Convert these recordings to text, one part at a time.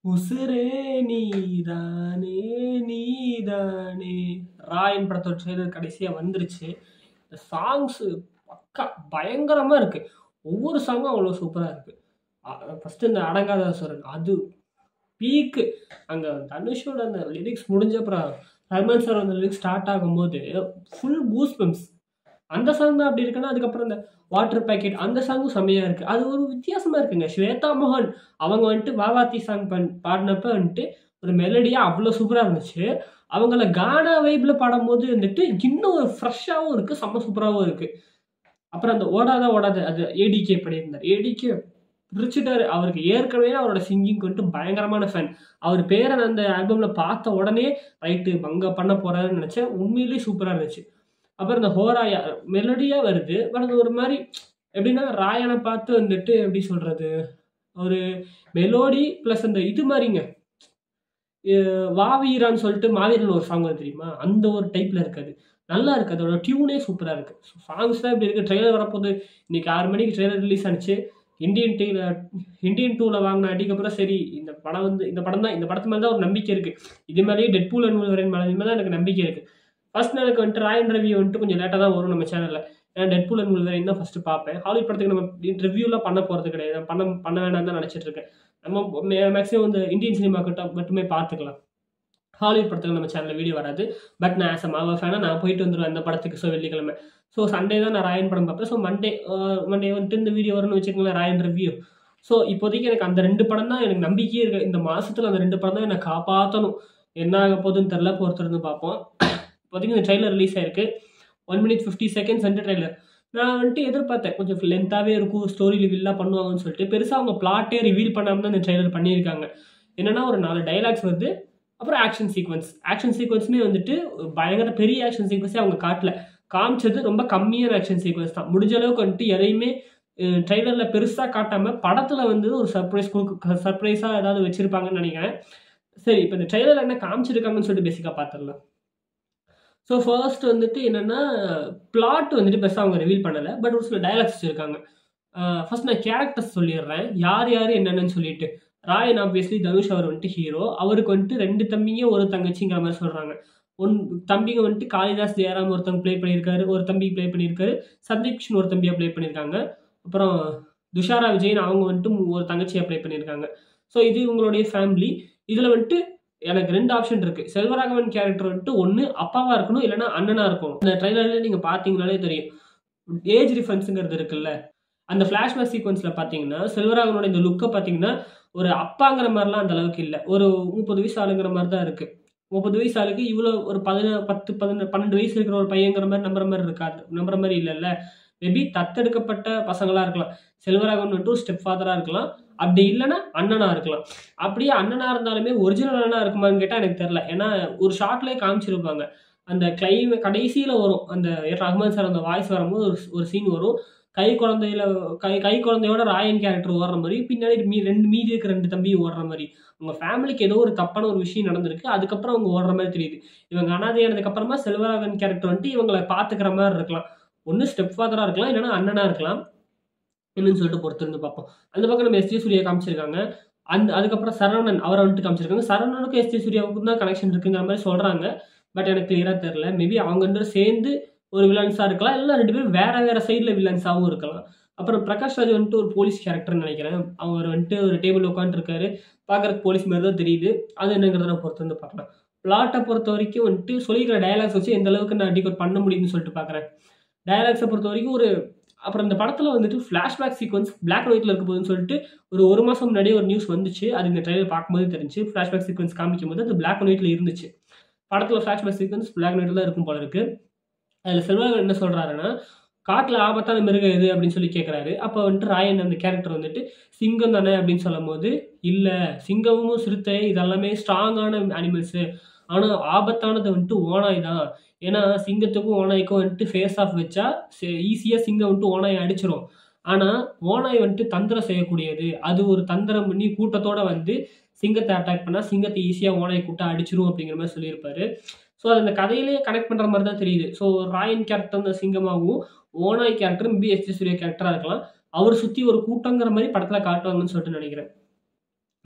உசுரே நீதானே நீதானே ராயன் படத்தோட ட்ரெய்லர் கடைசியா வந்துருச்சு. இந்த சாங்ஸ் பக்கா பயங்கரமா இருக்கு. ஒவ்வொரு சாங்கும் அவ்வளோ சூப்பரா இருக்கு. ஃபர்ஸ்ட் இந்த அடங்காத அசுரன் அது பீக்கு. அங்க தனுஷோட அந்த லிரிக்ஸ் முடிஞ்ச அப்புறம் சல்மான் சார் அந்த லிரிக்ஸ் ஸ்டார்ட் ஆகும்போது ஃபுல் கூஸ் பம்ப்ஸ். அந்த சாங் தான் அப்படி இருக்குன்னா, அதுக்கப்புறம் இந்த வாட்டர் பேக்கெட் அந்த சாங்கும் செம்மையா இருக்கு. அது ஒரு வித்தியாசமா இருக்குங்க. ஸ்வேதா மோகன் அவங்க வந்துட்டு வாவாத்தி சாங் பாடினப்ப வந்துட்டு ஒரு மெலடியா அவ்வளோ சூப்பரா இருந்துச்சு. அவங்கள கானா வைப்ல பாடும்போது வந்துட்டு இன்னும் ஒரு ஃப்ரெஷ்ஷாவும் இருக்கு, செம்ம சூப்பராவும் இருக்கு. அப்புறம் அந்த ஓடாத ஓடாத அது ஏடிகே பண்ணியிருந்தார். ஏடிகே பிரிச்சுட்டாரு. அவருக்கு ஏற்கனவே அவரோட சிங்கிங்க்கு வந்துட்டு பயங்கரமான ஃபேன். அவர் பேரை நான் அந்த ஆல்பம்ல பார்த்த உடனே ரைட்டு அங்க பண்ண போறாருன்னு நினைச்சேன். உண்மையிலேயே சூப்பரா இருந்துச்சு. அப்புறம் இந்த ஹோராயா மெலடியா வருது. பட் அது ஒரு மாரி எப்படின்னா, ராயன பார்த்து வந்துட்டு எப்படி சொல்றது? ஒரு மெலோடி பிளஸ் அந்த இது மாரிங்க. வா வீரான்னு சொல்லிட்டு மாவீரன் ஒரு சாங் வருது தெரியுமா? அந்த ஒரு டைப்ல இருக்கு அது. நல்லா இருக்கு. அதோட டியூனே சூப்பரா இருக்கு. சாங்ஸ் தான் இப்படி இருக்கு. ட்ரெய்லர் வரப்போது. இன்னைக்கு 6 மணிக்கு ட்ரெய்லர் ரிலீஸ் ஆனுச்சு. இந்தியன் 2ல வாங்குன அடிக்கு அப்புறம் சரி இந்த படம் வந்து இந்த படம் தான் இந்த படத்து மேல தான் ஒரு நம்பிக்கை இருக்கு. இது மேலேயே டெட்பூல் அண்ட் வூல்வரின் மேல தான் எனக்கு நம்பிக்கை இருக்கு. ஃபர்ஸ்ட் எனக்கு வந்துட்டு ராயன் ரிவ்யூ வந்துட்டு கொஞ்சம் லேட்டா தான் வரும் நம்ம சேனல்ல. ஏன்னா டெட்பூல் அண்ட் வூல்வரின் தான் ஃபர்ஸ்ட் பார்ப்பேன். ஹாலிவுட் படத்துக்கு நம்ம ரிவ்யூலாம் பண்ண போறது கிடையாது. நான் பண்ண வேணாம்னு தான் நினைச்சிட்டு இருக்கேன். நம்ம மேக்ஸிமம் இந்த இந்தியன் சினிமா கிட்ட மட்டுமே பார்த்துக்கலாம். ஹாலிவுட் படத்துக்கு நம்ம சேனல்ல வீடியோ வராது. பட் நான் ஆஸ் அ மாவா ஃபேனா நான் போயிட்டு வந்துருவேன் அந்த படத்துக்கு. ஸோ வெள்ளிக்கிழமை. ஸோ சண்டே தான் நான் ராயன் படம் பார்ப்பேன். ஸோ மண்டே வந்துட்டு இந்த வீடியோ வரும்னு வச்சுக்கோங்களேன், ராயன் ரிவ்யூ. ஸோ இப்போதைக்கு எனக்கு அந்த 2 படம் தான் எனக்கு நம்பிக்கையே இருக்கு. இந்த மாசத்துல அந்த 2 படம் தான் என்ன காப்பாத்தணும். என்ன ஆக போகுதுன்னு தெரியல. பொறுத்திருந்து பார்ப்போம். இப்போதைக்கு இந்த ட்ரெய்லர் ரிலீஸ் ஆயிருக்கு. 1 minute 50 seconds ட்ரெய்லர். நான் வந்துட்டு எதிர்பார்த்தேன். கொஞ்சம் லென்த்தாவே இருக்கும். ஸ்டோரி ரிவீல்லாம் பண்ணுவாங்கன்னு சொல்லிட்டு. பெருசா அவங்க பிளாட்டே ரிவீல் பண்ணாம தான் இந்த ட்ரெய்லர் பண்ணியிருக்காங்க. என்னன்னா ஒரு 4 டயலாக்ஸ் வருது. அப்புறம் ஆக்ஷன் சீக்வன்ஸ். ஆக்ஷன் சீக்வன்ஸுமே வந்துட்டு பயங்கர பெரிய ஆக்ஷன் சீக்வன்ஸே அவங்க காட்டல. காமிச்சது ரொம்ப கம்மியான ஆக்ஷன் சீக்வன்ஸ் தான். முடிஞ்ச அளவுக்கு வந்துட்டு எதையுமே ட்ரெய்லர்ல பெருசா காட்டாம படத்துல வந்து ஒரு சர்ப்ரைஸா ஏதாவது வச்சிருப்பாங்கன்னு நினைக்கிறேன். சரி, இப்போ இந்த ட்ரெய்லர்ல என்ன காமிச்சிருக்காங்கன்னு சொல்லிட்டு பேசிக்கா பார்த்துடலாம். ஸோ ஃபர்ஸ்ட் வந்துட்டு என்னன்னா, பிளாட் வந்துட்டு பெருசா அவங்க ரிவீல் பண்ணல. பட் ஒரு சில டயலாக்ஸ் வச்சிருக்காங்க. ஃபர்ஸ்ட் நான் கேரக்டர்ஸ் சொல்லிடுறேன். யார் யார் என்னென்னு சொல்லிட்டு. ராயன் ஆப்வியஸ்லி தனுஷ் அவர் வந்துட்டு ஹீரோ. அவருக்கு வந்துட்டு 2 தம்பிங்க, 1 தங்கச்சிங்கிற மாதிரி சொல்றாங்க. தம்பிங்க வந்துட்டு காளிதாஸ் ஜெயராம் ஒருத்தவங்க ப்ளே பண்ணியிருக்காரு. ஒரு தம்பி ப்ளே பண்ணியிருக்காரு. சந்தீப் கிஷன் ஒரு தம்பியா ப்ளே பண்ணியிருக்காங்க. அப்புறம் துஷாரா விஜயன் அவங்க வந்துட்டு ஒரு தங்கச்சியா ப்ளே பண்ணியிருக்காங்க. ஸோ இது இவங்களுடைய ஃபேமிலி. இதுல வந்துட்டு எனக்கு 2 ஆப்ஷன் இருக்கு. செல்வராகவன் கேரக்டர் வந்துட்டு ஒண்ணு அப்பாவா இருக்கணும், இல்லைன்னா அண்ணனா இருக்கணும். இந்த ட்ரெய்லர்ல நீங்க பாத்தீங்கன்னாலே தெரியும். ஏஜ் டிஃபரன்ஸ்ங்கிறது இருக்குல்ல. அந்த ஃபிளாஷ்பேக் சீக்வன்ஸ்ல பாத்தீங்கன்னா, செல்வராகவனோட இந்த லுக்க பாத்தீங்கன்னா, ஒரு அப்பாங்கிற மாதிரிலாம் அந்த அளவுக்கு இல்ல. ஒரு 30 வயசு ஆளுங்கிற மாதிரி தான் இருக்கு. 30 வயசு ஆளுக்கு இவ்வளோ ஒரு 10, 12 வயசு இருக்கிற ஒரு பையங்கிற மாதிரி நம்புற மாதிரி இருக்காது. நம்புற மாதிரி இல்லல்ல. மேபி தத்தெடுக்கப்பட்ட பசங்களா இருக்கலாம். செல்வராகவன் வந்துட்டு ஒரு ஸ்டெப் ஃபாதரா இருக்கலாம். அப்படி இல்லைன்னா அண்ணனா இருக்கலாம். அப்படியே அண்ணனா இருந்தாலுமே ஒரிஜினல் அண்ணனா இருக்குமான்னு கேட்டா எனக்கு தெரியல. ஏன்னா ஒரு ஷார்ட்லயே காமிச்சிருப்பாங்க. அந்த கடைசியில வரும். அந்த ரஹ்மான் சார் அந்த வாய்ஸ் வரும்போது ஒரு சீன் வரும். கை குழந்தையோட ராயன் கேரக்டர் ஓடுற மாதிரி, பின்னாடி மீதி இருக்கிற 2 தம்பியும் ஓடுற மாதிரி. உங்க ஃபேமிலிக்கு ஏதோ ஒரு தப்பான ஒரு விஷயம் நடந்திருக்கு. அதுக்கப்புறம் அவங்க ஓடுற மாதிரி தெரியுது. இவங்க அனாதையானதுக்கு அப்புறமா செல்வராகவன் கேரக்டர் வந்துட்டு இவங்களை பாத்துக்கிற மாதிரி இருக்கலாம். ஒண்ணு ஸ்டெப் ஃபாதரா இருக்கலாம், இல்லைன்னா அண்ணனா இருக்கலாம். என்னன்னு சொல்லிட்டு பொறுத்திருந்து பார்ப்போம். அந்த பக்கம் நம்ம எஸ்.ஜே. சூர்யா காமிச்சிருக்காங்க. அதுக்கப்புறம் சரவணன் அவரை வந்துட்டு காமிச்சிருக்காங்க. சரவணனுக்கும் எஸ்.ஜே. சூர்யாவுக்கும் தான் கனெக்ஷன் இருக்குங்கிற மாதிரி சொல்றாங்க. பட் எனக்கு கிளியரா தெரியல. மேபி அவங்க 2 பேரும் சேர்ந்து ஒரு வில்லன்ஸா இருக்கலாம். இல்ல 2 பேரும் வேற வேற சைடுல வில்லன்ஸாவும் இருக்கலாம். அப்புறம் பிரகாஷ் ராஜ் வந்துட்டு ஒரு போலீஸ் கேரக்டர்னு நினைக்கிறேன். அவர் வந்துட்டு ஒரு டேபிள்ல உட்காந்துருக்காரு. பார்க்கறதுக்கு போலீஸ் மாதிரி தான் தெரியுது. அது என்னங்கிறத நான் பொறுத்திருந்து பார்க்கலாம். பிளாட்டை பொறுத்த வரைக்கும் வந்துட்டு சொல்லிக்கிற டயலாக்ஸ் வச்சு எந்த அளவுக்கு நான் டிகோட் பண்ண முடியும்னு சொல்லிட்டு பார்க்குறேன். டயலாக்ஸை பொறுத்த வரைக்கும் அப்புறம் இந்த படத்துல வந்துட்டு ஃபிளாஷ்பேக் சீக்வன்ஸ் பிளாக் அண்ட் ஒயிட்ல இருக்க போகுதுன்னு சொல்லிட்டு ஒரு 1 மாசம் முன்னாடியே ஒரு நியூஸ் வந்துச்சு. அது இந்த ட்ரெய்லர் பார்க்கும்போது தெரிஞ்சு. ஃபிளாஷ்பேக் சீக்வன்ஸ் காமிக்கும்போது அது பிளாக் அண்ட் ஒயிட்ல இருந்துச்சு. படத்துல ஃபிளாஷ்பேக் சீக்வன்ஸ் பிளாக் அண்ட் ஒயிட்ல தான் இருக்கும் போல இருக்கு. அதுல செல்வராகவன் என்ன சொல்றாருன்னா, காட்டுல ஆபத்தான மிருகம் எது அப்படின்னு சொல்லி கேட்கிறாரு. அப்ப வந்துட்டு ராயன் அந்த கேரக்டர் வந்துட்டு சிங்கம் தானே அப்படின்னு சொல்லும் போது, இல்ல சிங்கமும் சிறுத்தை இதெல்லாமே ஸ்ட்ராங்கான அனிமல்ஸ். ஆனா ஆபத்தானது வந்துட்டு ஓநாய் தான். ஏன்னா சிங்கத்துக்கும் ஓநாய்க்கும் வந்துட்டு ஃபேஸ் ஆஃப் வச்சா ஈஸியா சிங்கம் வந்துட்டு ஓநாயை அடிச்சிரும். ஆனா ஓநாய் வந்துட்டு தந்திரம் செய்யக்கூடியது. அது ஒரு தந்திரம் பண்ணி கூட்டத்தோட வந்து சிங்கத்தை அட்டாக் பண்ணா சிங்கத்தை ஈஸியா ஓநாய் கூட்டம் அடிச்சிரும் அப்படிங்கிற மாதிரி சொல்லியிருப்பாரு. ஸோ அந்த கதையிலேயே கனெக்ட் பண்ற மாதிரி தான் தெரியுது. ஸோ ராயன் கேரக்டர் அந்த சிங்கமாகவும் ஓநாய் கேரக்டர் மேபி எஸ்.ஜே. சூர்யா கேரக்டரா இருக்கலாம். அவர் சுத்தி ஒரு கூட்டங்கிற மாதிரி படத்துல காட்டுவாங்கன்னு சொல்லிட்டு நினைக்கிறேன்.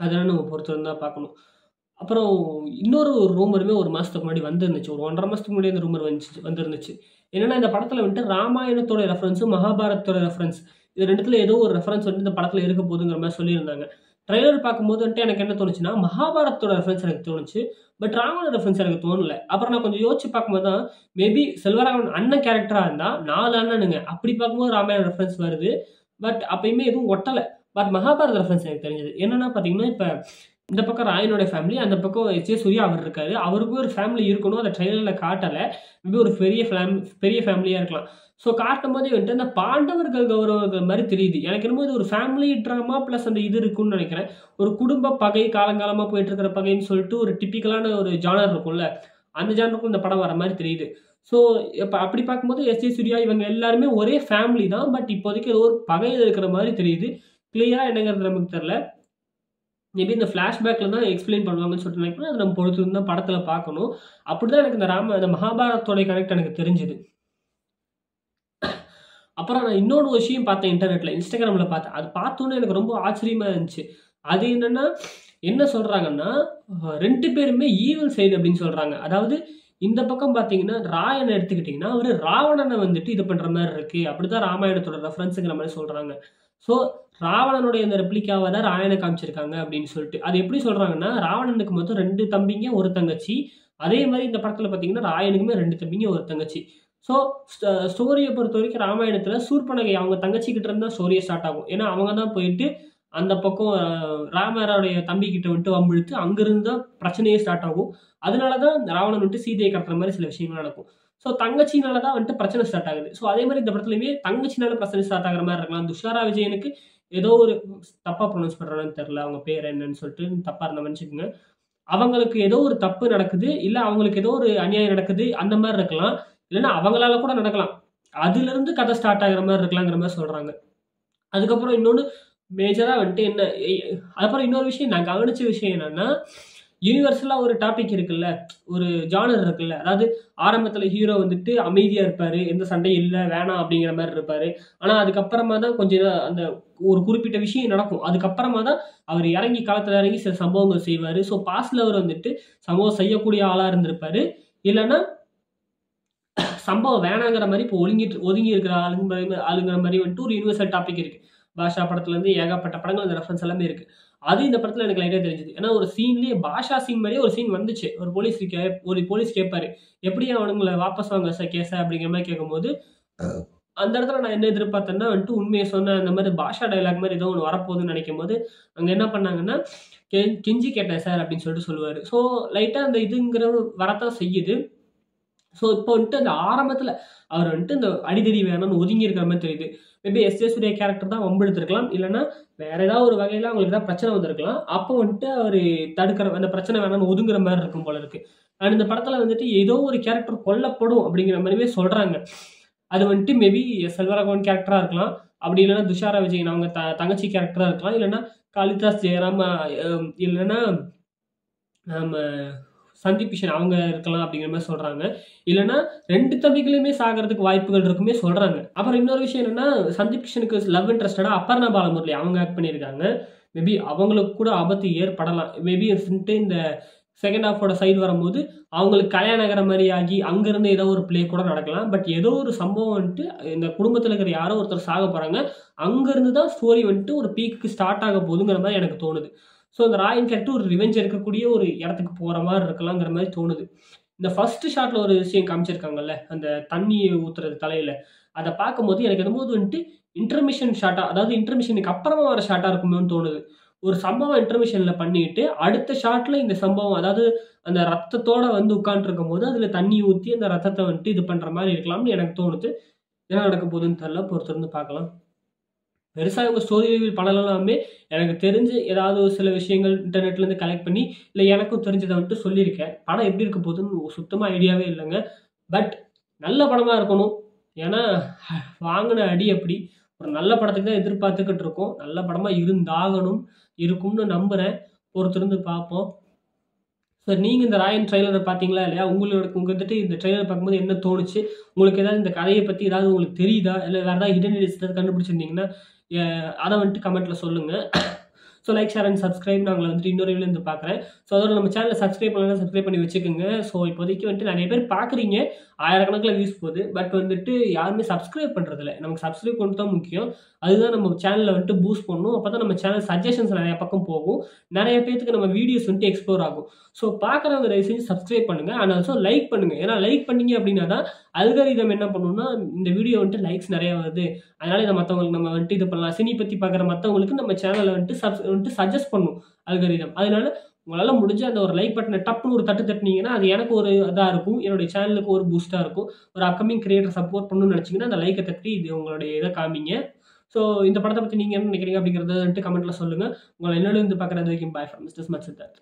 அதெல்லாம் நம்ம பொறுத்திருந்து தான் பார்க்கணும். அப்புறம் இன்னொரு ஒரு ரூமருமே 1 மாசத்துக்கு முன்னாடி வந்திருந்துச்சு. ஒரு 1 1/2 மாசத்துக்கு முன்னாடி அந்த ரூமர் வந்திருந்துச்சு. என்னன்னா இந்த படத்துல வந்துட்டு ராமாயணத்தோட ரெஃபரன்ஸும், மகாபாரத்தோட ரெஃபரன்ஸ் இது 2த்துல ஏதோ ஒரு ரெஃபரன்ஸ் வந்து இந்த படத்துல இருக்க போதுங்கிற மாரி சொல்லியிருந்தாங்க. ட்ரெய்லர் பார்க்கும்போது வந்துட்டு எனக்கு என்ன தோணுச்சுன்னா, மகாபாரத்தோட ரெஃபரன்ஸ் எனக்கு தோணுச்சு. பட் ராமாயண ரெஃபரன்ஸ் எனக்கு தோணல. அப்புறம் நான் கொஞ்சம் யோசிச்சு பார்க்கும்போது தான், மேபி செல்வராகவன் அண்ணன் கேரக்டரா இருந்தா 4 அண்ணனுங்க. அப்படி பார்க்கும்போது ராமாயண ரெஃபரன்ஸ் வருது. பட் அப்பயுமே எதுவும் ஒட்டல. பட் மகாபாரத ரெஃபரன்ஸ் எனக்கு தெரிஞ்சது. என்னன்னா பார்த்தீங்கன்னா, இப்ப இந்த பக்கம் ராயனோட ஃபேமிலி, அந்த பக்கம் எஸ்.ஜே. சூர்யா அவர் இருக்காரு. அவருக்கும் ஒரு ஃபேமிலி இருக்கணும். அத ட்ரெய்லர்ல காட்டல. மேபி ஒரு பெரிய ஃபேமிலியா இருக்கலாம். ஸோ காட்டும்போதே வந்துட்டு அந்த பாண்டவர்கள், கௌரவர்கள் மாரி தெரியுது. எனக்கு என்னமோ இது ஒரு ஃபேமிலி ட்ராமா பிளஸ் அந்த இது இருக்கும்னு நெனைக்கிறேன். ஒரு குடும்ப பகை, காலங்காலமா போயிட்டு இருக்கிற பகைன்னு சொல்லிட்டு ஒரு டிப்பிக்கலான ஒரு ஜானர் இருக்கும்ல. அந்த ஜானருக்கும் இந்த படம் வர மாரி தெரியுது. ஸோ இப்ப அப்படி பார்க்கும்போது எஸ்.ஜே. சூர்யா இவங்க எல்லாருமே ஒரே ஃபேமிலி தான். பட் இப்போதைக்கு ஏதோ ஒரு பகையில இருக்கிற மாரி தெரியுது. கிளியரா என்னங்கிறது நமக்கு தெரியல. மேபி இந்த ஃபிளாஷ்பேக்ல தான் எக்ஸ்பிளைன் பண்ணுவாங்கன்னு சொல்லிட்டு நினைக்கிறேன். அது நம்ம பொறுத்திருந்து தான் படத்துல பார்க்கணும். அப்படிதான் எனக்கு இந்த மகாபாரத்தோட கனெக்ட் எனக்கு தெரிஞ்சது. அப்புறம் நான் இன்னொரு விஷயம் பார்த்தேன் இன்டர்நெட்ல. Instagramல பார்த்தேன். அது பார்த்தோனே எனக்கு ரொம்ப ஆச்சரியமா இருந்துச்சு. அது என்னன்னா, என்ன சொல்றாங்கன்னா, 2 பேருமே ஈவில் சைடு அப்படின்னு சொல்றாங்க. அதாவது இந்த பக்கம் பார்த்தீங்கன்னா, ராயன எடுத்துக்கிட்டீங்கன்னா, அவரு ராவணன வந்துட்டு இது பண்ற மாரி இருக்கு. அப்படிதான் ராமாயணத்தோட ரெஃபரன்ஸ்ங்கிற மாரி சொல்றாங்க. ஸோ ராவணனுடைய அந்த ரெப்ளிகாவ தான் ராயன காமிச்சிருக்காங்க அப்படின்னு சொல்லிட்டு. அது எப்படி சொல்றாங்கன்னா, ராவணனுக்கு மொத்தம் 2 தம்பிங்க, 1 தங்கச்சி. அதே மாரி இந்த படத்துல பார்த்தீங்கன்னா, ராயனுக்குமே 2 தம்பிங்க, 1 தங்கச்சி. ஸோ ஸ்டோரிய பொறுத்தவரைக்கும் ராமாயணத்துல சூர்பனகை அவங்க தங்கச்சி கிட்ட இருந்து தான் ஸ்டோரியே ஸ்டார்ட் ஆகும். ஏன்னா, அவங்க தான் போயிட்டு அந்த பக்கம் ராமருடைய தம்பிகிட்ட வந்துட்டு வம்பிழுத்து அங்கிருந்து தான் பிரச்சனையே ஸ்டார்ட் ஆகும். அதனால தான் ராவணன் வந்துட்டு சீதையை கடத்துற மாரி சில விஷயங்கள் நடக்கும். ஸோ தங்கச்சினால தான் வந்துட்டு பிரச்சனை ஸ்டார்ட் ஆகுது. ஸோ அதே மாரி இந்த படத்துலயுமே தங்கச்சினால பிரச்சனை ஸ்டார்ட் ஆகுற மாரி இருக்கலாம். துஷாரா விஜயனுக்கு ஏதோ ஒரு தப்பா ப்ரொனவுன்ஸ் பண்றேனான்னு தெரியல. அவங்க பேர் என்னன்னு சொல்லிட்டு தப்பா இருந்தா மன்னிச்சுக்கங்க. அவங்களுக்கு ஏதோ ஒரு தப்பு நடக்குது. இல்ல அவங்களுக்கு ஏதோ ஒரு அநியாயம் நடக்குது. அந்த மாரி இருக்கலாம். இல்லன்னா அவங்களால கூட நடக்கலாம். அதிலிருந்து கதை ஸ்டார்ட் ஆகுற மாரி இருக்கலாங்கிற மாரி சொல்றாங்க. அதுக்கப்புறம் இன்னொன்னு மேஜரா வந்துட்டு என்ன அப்புறம் இன்னொரு விஷயம் நான் கவனிச்ச விஷயம் என்னன்னா, யுனிவர்சலா ஒரு டாபிக் இருக்குல்ல. ஒரு ஜானர் இருக்குல்ல. அதாவது ஆரம்பத்துல ஹீரோ வந்துட்டு அமைதியா இருப்பாரு. எந்த சண்டையும் இல்ல, வேணாம் அப்படிங்கிற மாரி இருப்பாரு. ஆனா அதுக்கப்புறமா தான் கொஞ்சம் அந்த ஒரு குறிப்பிட்ட விஷயம் நடக்கும். அதுக்கப்புறமா தான் அவர் இறங்கி களத்துல இறங்கி சில சம்பவங்கள் செய்வாரு. ஸோ பாஸ்ட்ல அவர் வந்துட்டு சம்பவம் செய்யக்கூடிய ஆளா இருந்திருப்பாரு. இல்லன்னா சம்பவம் வேணாங்கிற மாரி இப்போ ஒதுங்கி இருக்கிற ஆளுங்கிற மாரி வந்துட்டு ஒரு யுனிவர்சல் டாபிக் இருக்கு. பாஷா படத்துலருந்து ஏகப்பட்ட படங்கள் அந்த ரெஃபரன்ஸ் எல்லாமே இருக்கு. அது இந்த படத்துல எனக்கு லைட்டா தெரிஞ்சது. ஏன்னா ஒரு சீன்லயே பாஷா சீன் மாரியே ஒரு சீன் வந்துச்சு. ஒரு போலீஸ் கேட்பாரு. "எப்படி அவனுங்கள வாபஸ் வாங்க கேஸ?" அப்படிங்கிற மாரி கேட்கும்போது, அந்த இடத்துல நான் என்ன எதிர்பார்த்தேன்னா வந்துட்டு உண்மைய சொன்ன அந்த மாரி பாஷா டயலாக் மாரி ஏதோ ஒண்ணு வரப்போகுதுன்னு நெனைக்கும்போது, அங்க என்ன பண்ணாங்கன்னா, கெஞ்சி கேட்டேன் சார் அப்படின்னு சொல்லிட்டு சொல்லுவாரு. ஸோ லைட்டா அந்த இதுங்கிறது வரத்தான் செய்யுது. ஸோ இப்போ வந்துட்டு அந்த ஆரம்பத்துல அவர் வந்துட்டு இந்த அடிதடி வேணாம்னு ஒதுங்கி இருக்கிற மாரி தெரியுது. Maybe S J. சூர்யா கேரக்டர் தான் வம்பிழுத்திருக்கலாம். இல்லன்னா வேற ஏதாவது ஒரு வகையில அவங்களுக்கு ஏதாவது பிரச்சனை வந்திருக்கலாம். அப்போ வந்துட்டு அவரு அந்த பிரச்சனை வேணாம்னு ஒதுங்குற மாரி இருக்கும் போல இருக்கு. அண்ட் இந்த படத்துல வந்துட்டு ஏதோ ஒரு கேரக்டர் கொல்லப்படும் அப்படிங்கிற மாரியே சொல்றாங்க. அது வந்துட்டு மேபி செல்வராகவன் கேரக்டரா இருக்கலாம். அப்படி இல்லன்னா துஷாரா விஜயன் அவங்க தங்கச்சி கேரக்டரா இருக்கலாம். இல்லன்னா காளிதாஸ் ஜெயராம் இல்லன்னா நம்ம சந்தீப் கிஷன் அவங்க இருக்கலாம் அப்படிங்கிற மாரி சொல்றாங்க. இல்லன்னா 2 தம்பிகளுமே சாகறதுக்கு வாய்ப்புகள் இருக்குமே சொல்றாங்க. அப்புறம் இன்னொரு விஷயம் என்னன்னா, சந்தீப் கிஷனுக்கு லவ் இன்ட்ரஸ்டடா அபர்ணா பாலமுரளி அவங்க ஆக்ட் பண்ணியிருக்காங்க. மேபி அவங்களுக்கு கூட ஆபத்து ஏற்படலாம். மேபி இந்த செகண்ட் ஹாஃபோட சைடு வரும்போது, அவங்களுக்கு கல்யாணம் ஆகுற மாரி ஆகி, அங்கருந்து ஏதோ ஒரு ப்ளே கூட நடக்கலாம். பட் ஏதோ ஒரு சம்பவம் வந்துட்டு இந்த குடும்பத்துல இருக்கிற யாரோ ஒருத்தர் சாக போறாங்க. அங்கருந்து தான் ஸ்டோரி வந்துட்டு ஒரு பீக்குக்கு ஸ்டார்ட் ஆக போகுதுங்கிற மாரி எனக்கு தோணுது. ஸோ அந்த ராயன் கேரக்டர் ஒரு ரிவெஞ்ச் எடுக்கக்கூடிய ஒரு இடத்துக்கு போற மாரி இருக்கலாங்கிற மாரி தோணுது. இந்த ஃபர்ஸ்ட் ஷாட்ல ஒரு விஷயம் காமிச்சிருக்காங்கல்ல, அந்த தண்ணிய ஊத்துறது தலையில. அத பார்க்கும்போது எனக்கு என்னமோ வந்துட்டு இன்டர்மிஷன் ஷாட்டா, அதாவது இன்டர்மிஷனுக்கு அப்புறமா வர ஷாட்டா இருக்குமோன்னு தோணுது. ஒரு சம்பவம் இன்டர்மிஷன்ல பண்ணிட்டு, அடுத்த ஷாட்ல இந்த சம்பவம் அதாவது அந்த ரத்தத்தோட வந்து உட்கார்ந்துருக்கும்போது, அதுல தண்ணி ஊத்தி அந்த ரத்தத்த வந்துட்டு இது பண்ற மாரி இருக்கலாம்னு எனக்கு தோணுது. என்ன நடக்க போகுதுன்னு தெரியல. பொறுத்திருந்து பார்க்கலாம். பெருசா இவங்க ஸ்டோரி ரிவீல் பண்ணலனாலுமே, எனக்கு தெரிஞ்சு ஏதாவது ஒரு சில விஷயங்கள் இன்டர்நெட்லேருந்து கலெக்ட் பண்ணி, இல்ல எனக்கும் தெரிஞ்சத வந்துட்டு சொல்லியிருக்கேன். படம் எப்படி இருக்க போகுதுன்னு சுத்தமா ஐடியாவே இல்லங்க. பட் நல்ல படமா இருக்கணும். ஏன்னா, வாங்குன அடி அப்படி. ஒரு நல்ல படத்துக்கு தான் எதிர்பார்த்துக்கிட்டு இருக்கோம். நல்ல படமா இருந்தாகணும். இருக்கும்னு நம்புறேன். பொறுத்திருந்து பார்ப்போம். சார் நீங்க இந்த ராயன் ட்ரெய்லர பார்த்தீங்களா இல்லையா? உங்க வந்துட்டு இந்த ட்ரெய்லர் பார்க்கும்போது என்ன தோணுச்சு? உங்களுக்கு ஏதாவது இந்த கதைய பத்தி ஏதாவது உங்களுக்கு தெரியுதா? இல்ல வேற ஏதாவது ஹிடன் எலிமெண்ட்ஸ் ஏதாவது கண்டுபிடிச்சிருந்தீங்கன்னா, அத வந்துட்டு கமெண்ட்ல சொல்லுங்க. So like, share and subscribe. நான் உங்களை வந்துட்டு இன்னொரு வீடியோல இருந்து பார்க்குறேன். ஸோ அதோட நம்ம சேனலை சப்ஸ்கிரைப் பண்ணலாம், சப்ஸ்கிரைப் பண்ணி வச்சுக்கோங்க. ஸோ இப்போதைக்கு வந்துட்டு நிறைய பேர் பார்க்குறீங்க, ஆயிரக்கணக்கில் வியூஸ் போகுது. பட் வந்துட்டு யாருமே சப்ஸ்கிரைப் பண்ணுறதில்ல. நமக்கு சப்ஸ்கிரைப் பண்ணுறது தான் முக்கியம். அதுதான் நம்ம சேனலில் வந்துட்டு பூஸ்ட் பண்ணணும். அப்போ தான் நம்ம சேனல் சஜஷன்ஸ் நிறைய பக்கம் போகும். நிறைய பேத்துக்கு நம்ம வீடியோஸ் வந்துட்டு எக்ஸ்ப்ளோர் ஆகும். ஸோ பார்க்குறவங்க தயவு செஞ்சு சப்ஸ்கிரைப் பண்ணுங்கள். அண்ட் ஆல்சோ லைக் பண்ணுங்கள். ஏன்னா லைக் பண்ணீங்க அப்படின்னா தான் அல்காரிதம் என்ன பண்ணுன்னா, இந்த வீடியோ வந்துட்டு லைக்ஸ் நிறையா வருது, அதனால இதை மற்றவங்களுக்கு நம்ம வந்துட்டு இது பண்ணலாம். சினி பற்றி பார்க்குற மற்றவங்களுக்கு நம்ம சேனலை வந்துட்டு சஜஸ்ட் பண்ணும் அல்காரிதம். அதனால உங்களால் முடிஞ்ச அந்த ஒரு லைக் பட்டனை டப்புன்னு ஒரு தட்டு தட்டினீங்கன்னா அது எனக்கு ஒரு இதாக இருக்கும், என்னுடைய சேனலுக்கு ஒரு பூஸ்ட்டாக இருக்கும். ஒரு அப்கமிங் கிரியேட்டர் சப்போர்ட் பண்ணணும்னு நினச்சிங்கன்னா அந்த லைக்கை தட்டி இது உங்களுடைய இதை காமிங்க. ஸோ இந்த படத்தை பற்றி நீங்கள் என்ன நினைக்கிறீங்க அப்படிங்கிறத வந்துட்டு கமெண்ட்டில் சொல்லுங்கள். உங்களை என்னோட இருந்து பார்க்குறது வரைக்கும் bye from mister smart Siddharth.